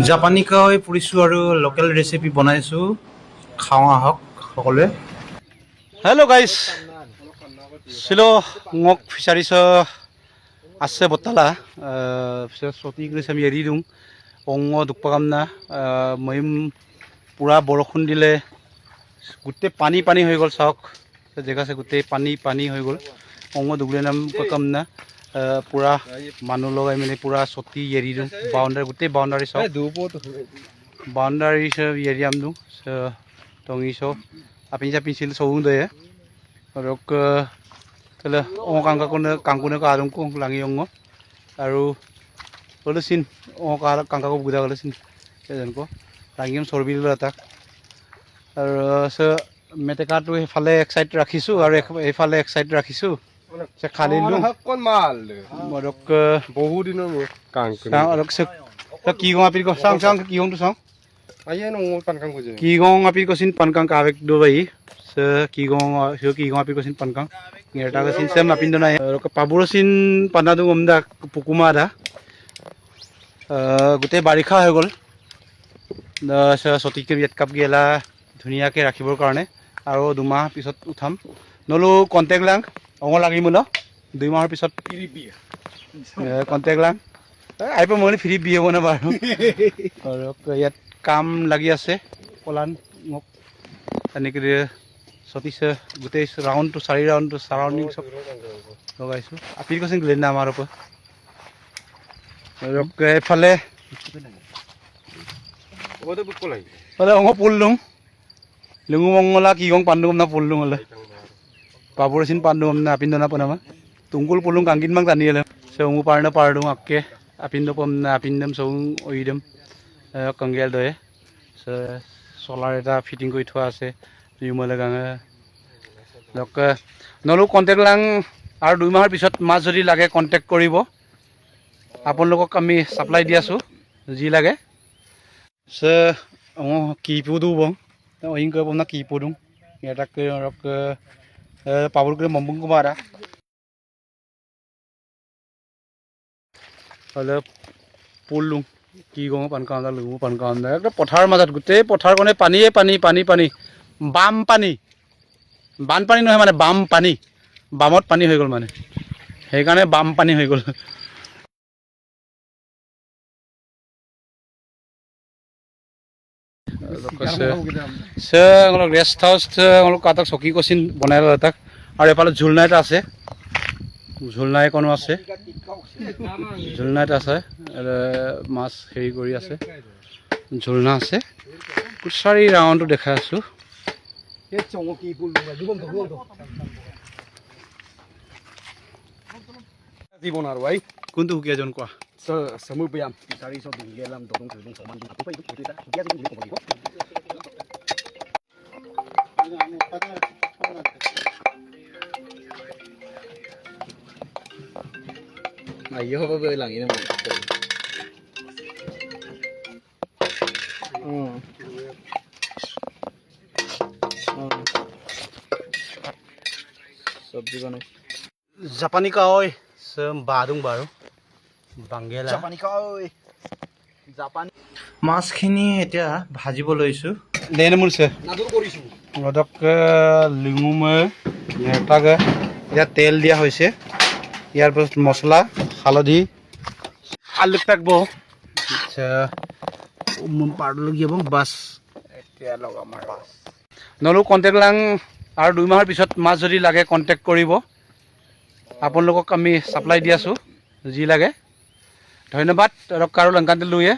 জাপানী কাৱৈ পুৰিছোঁ আৰু লোকেল ৰেচিপি বনাইছোঁ। খাওঁ আহক সকলোৱে। হেল্ল' গাইজ, চিলো মোক ফিচাৰিছ আছে বটালা চটি কৰিছে আমি এৰি দিওঁ অংগ দুপাকাম না মহিম পূৰা বৰষুণ দিলে গোটেই পানী হৈ গ'ল। চাওক জেগা আছে গোটেই পানী হৈ গ'ল। অংগ দুগুলে নাম কাম না পূৰা মানুহ লগাই মেলি পূৰা চটি এৰি দিওঁ। বাউণ্ডাৰী গোটেই বাউণ্ডাৰী চাওক, বাউণ্ডাৰী এৰিয়াম দিওঁ টঙি চৌ আপনি যা পিছিল চৌ দে ৰক তাহলে কাংকুনে আদমকো লাঙি অংগ আৰু হলেচিন কাংকাকো বুজা গ'লেচিন এজনকো লাঙিম চৰ্বি দিলোঁ এটাক আৰু মেটেকাটো সেইফালে এক চাইড ৰাখিছোঁ আৰু এইফালে এক চাইড ৰাখিছোঁ। খালি বহু দিনৰ কি গং আপি চাওঁ চাওঁ কি গংটো চাওঁ কি গং আপি কচিন পানকাং কাবেক দবাই কি গং আপি কচিন পানকাং এটা কচিন সেম আপিন নাই পাবুৰচিন পানাটো গমদা পুকুমা দা গোটেই বাৰিষা হৈ গ'ল। চটিকে বিয়াত কাপ গেলা ধুনীয়াকৈ ৰাখিবৰ কাৰণে আৰু 2 মাহ পিছত উঠাম নলো কণ্টেক্ট লাং অঙ লাগিব ন 2 মাহৰ পিছত কণ্টেক্ট লাং আহিব মই ফ্ৰী বি হ'ব না বাৰু ইয়াত কাম লাগি আছে পলান মোক তেনেকৈ চটিছে গোটেই ৰাউণ্ডটো 4 ৰাউণ্ডটো চাৰাউণ্ডিং চব লগাইছোঁ। আপি কৈছিল গ'লে না আমাৰ ওপৰত এইফালে অঙ পুল দিওঁ লুঙু মংগলা কি গং পাণ্ডু গম না পুল দিওঁ হ'লে পাবুৰচিন পাণ্ডু গম না আপিন দনা পনামা তুংকুল পুলুং কাংকিন মাং জানিলে চৌঙু পাৰ দিওঁ আকে আপিন পম না আপিন দম চৌ অৰি দম কংগিয়াল দয়ে চলাৰ এটা ফিটিং কৰি থোৱা আছে ৰিমলে গাঙে নলো কণ্টেক্ট লাং আৰু 2 মাহৰ পিছত মাছ যদি লাগে কণ্টেক্ট কৰিব। আপোনালোকক আমি ছাপ্লাই দি আছোঁ যি লাগে কিপো দিওঁ বং অহিং কৰিব না কিপো দিওঁ এটা পাবল কৰি মম্বুং কুমাৰা হ'লে পুল দিওঁ কি গওঁ পানকাউন্দা লুঙু পানকাউন্দা একদম পথাৰৰ মাজত গোটেই পথাৰখনে পানীয়ে পানী বানপানী নহয় মানে বাম পানী বামত পানী হৈ গ'ল মানে সেইকাৰণে বাম পানী হৈ গ'ল। ৰেষ্ট হাউচ তাক চকী কচিন বনাই লওঁ তাক আৰু এফালে ঝুলনা এটা আছে ঝুলনা এখনো আছে মাছ হেৰি কৰি আছে ঝুলনা আছে 4 ৰাউণ্ডটো দেখাই আছোঁ। কোনটো সুকীয়াজন কোৱা ayo apa bilang ini sabji bana জাপানী কাৱৈ বাদুং বাৰু বাংগেলা জাপানী কাৱৈ জাপানী মাছখিনি এতিয়া ভাজিব লৈছোঁ লিঙুমে এটাকে ইয়াত তেল দিয়া হৈছে ইয়াৰ পাছত মছলা হালধি আলু থাকব পাৰলগীয়া বাছ নলো কণ্টেক্ট লাং আৰু 2 মাহৰ পিছত মাছ যদি লাগে কণ্টেক্ট কৰিব। আপোনালোকক আমি ছাপ্লাই দি আছোঁ যি লাগে। ধন্যবাদ আৰু কাৰো লংকান্তি লৈয়ে